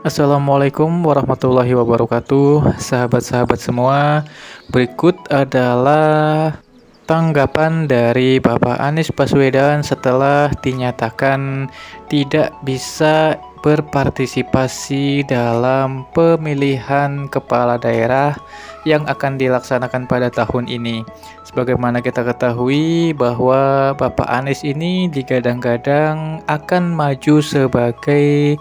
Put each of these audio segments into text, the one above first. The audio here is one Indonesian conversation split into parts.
Assalamualaikum warahmatullahi wabarakatuh, sahabat-sahabat semua. Berikut adalah tanggapan dari Bapak Anies Baswedan setelah dinyatakan tidak bisa berpartisipasi dalam pemilihan kepala daerah yang akan dilaksanakan pada tahun ini. Sebagaimana kita ketahui bahwa Bapak Anies ini digadang-gadang akan maju sebagai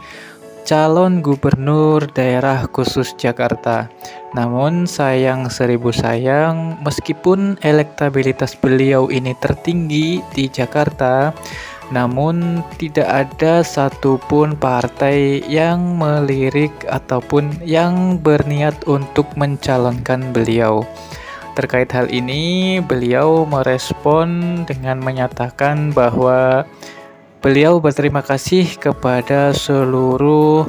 calon gubernur daerah khusus Jakarta. Namun sayang seribu sayang, meskipun elektabilitas beliau ini tertinggi di Jakarta, namun tidak ada satupun partai yang melirik ataupun yang berniat untuk mencalonkan beliau. Terkait hal ini, beliau merespon dengan menyatakan bahwa beliau berterima kasih kepada seluruh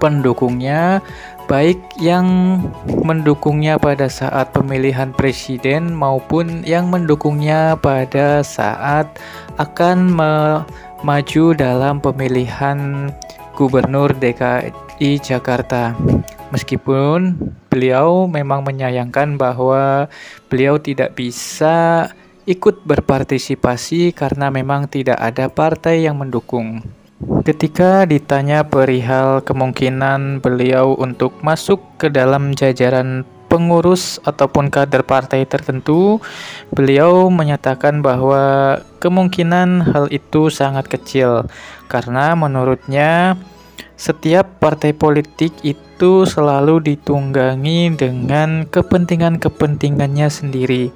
pendukungnya, baik yang mendukungnya pada saat pemilihan presiden maupun yang mendukungnya pada saat akan maju dalam pemilihan gubernur DKI Jakarta. Meskipun beliau memang menyayangkan bahwa beliau tidak bisa ikut berpartisipasi karena memang tidak ada partai yang mendukung. Ketika ditanya perihal kemungkinan beliau untuk masuk ke dalam jajaran pengurus ataupun kader partai tertentu, beliau menyatakan bahwa kemungkinan hal itu sangat kecil karena menurutnya setiap partai politik itu selalu ditunggangi dengan kepentingan-kepentingannya sendiri.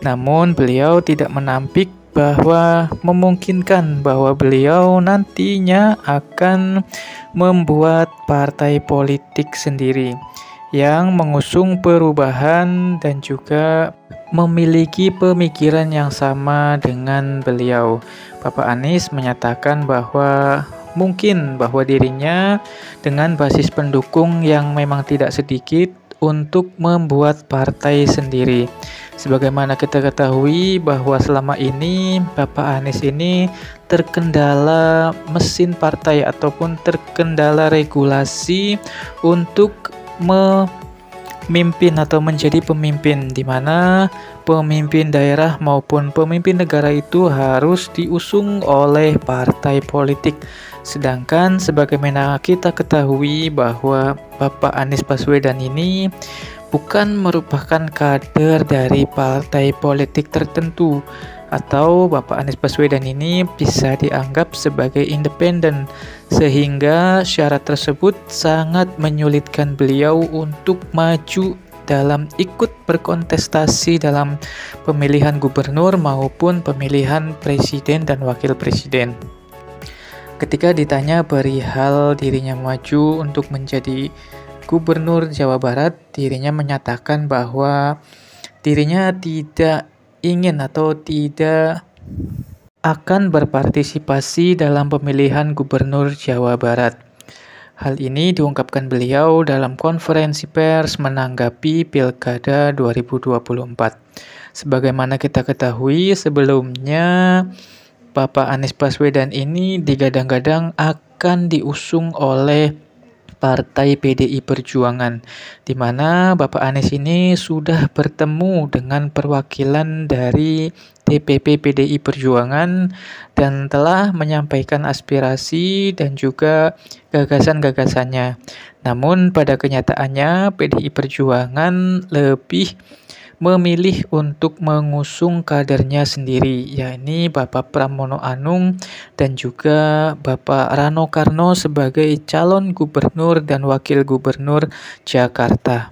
Namun beliau tidak menampik bahwa memungkinkan bahwa beliau nantinya akan membuat partai politik sendiri yang mengusung perubahan dan juga memiliki pemikiran yang sama dengan beliau. Bapak Anies menyatakan bahwa mungkin bahwa dirinya dengan basis pendukung yang memang tidak sedikit untuk membuat partai sendiri. Sebagaimana kita ketahui bahwa selama ini Bapak Anies ini terkendala mesin partai ataupun terkendala regulasi untuk memimpin atau menjadi pemimpin, di mana pemimpin daerah maupun pemimpin negara itu harus diusung oleh partai politik. Sedangkan sebagaimana kita ketahui bahwa Bapak Anies Baswedan ini bukan merupakan kader dari partai politik tertentu, atau Bapak Anies Baswedan ini bisa dianggap sebagai independen, sehingga syarat tersebut sangat menyulitkan beliau untuk maju dalam ikut berkontestasi dalam pemilihan gubernur maupun pemilihan presiden dan wakil presiden. Ketika ditanya perihal dirinya maju untuk menjadi gubernur Jawa Barat, dirinya menyatakan bahwa dirinya tidak ingin atau tidak akan berpartisipasi dalam pemilihan gubernur Jawa Barat. Hal ini diungkapkan beliau dalam konferensi pers menanggapi Pilkada 2024. Sebagaimana kita ketahui sebelumnya, Bapak Anies Baswedan ini digadang-gadang akan diusung oleh Partai PDI Perjuangan, di mana Bapak Anies ini sudah bertemu dengan perwakilan dari DPP PDI Perjuangan dan telah menyampaikan aspirasi dan juga gagasan-gagasannya. Namun pada kenyataannya PDI Perjuangan lebih memilih untuk mengusung kadernya sendiri, yakni Bapak Pramono Anung dan juga Bapak Rano Karno sebagai calon gubernur dan wakil gubernur Jakarta.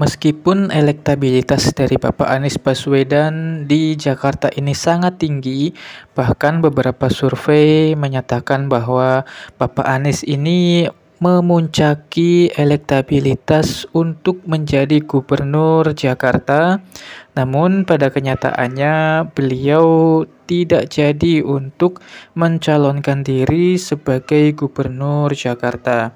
Meskipun elektabilitas dari Bapak Anies Baswedan di Jakarta ini sangat tinggi, bahkan beberapa survei menyatakan bahwa Bapak Anies ini memuncaki elektabilitas untuk menjadi gubernur Jakarta. Namun pada kenyataannya beliau tidak jadi untuk mencalonkan diri sebagai gubernur Jakarta.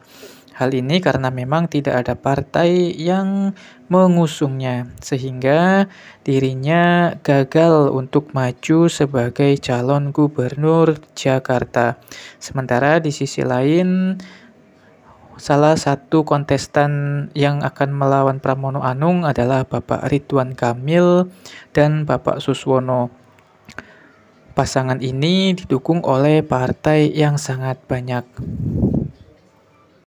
Hal ini karena memang tidak ada partai yang mengusungnya, sehingga dirinya gagal untuk maju sebagai calon gubernur Jakarta. Sementara di sisi lain, salah satu kontestan yang akan melawan Pramono Anung adalah Bapak Ridwan Kamil dan Bapak Suswono. Pasangan ini didukung oleh partai yang sangat banyak.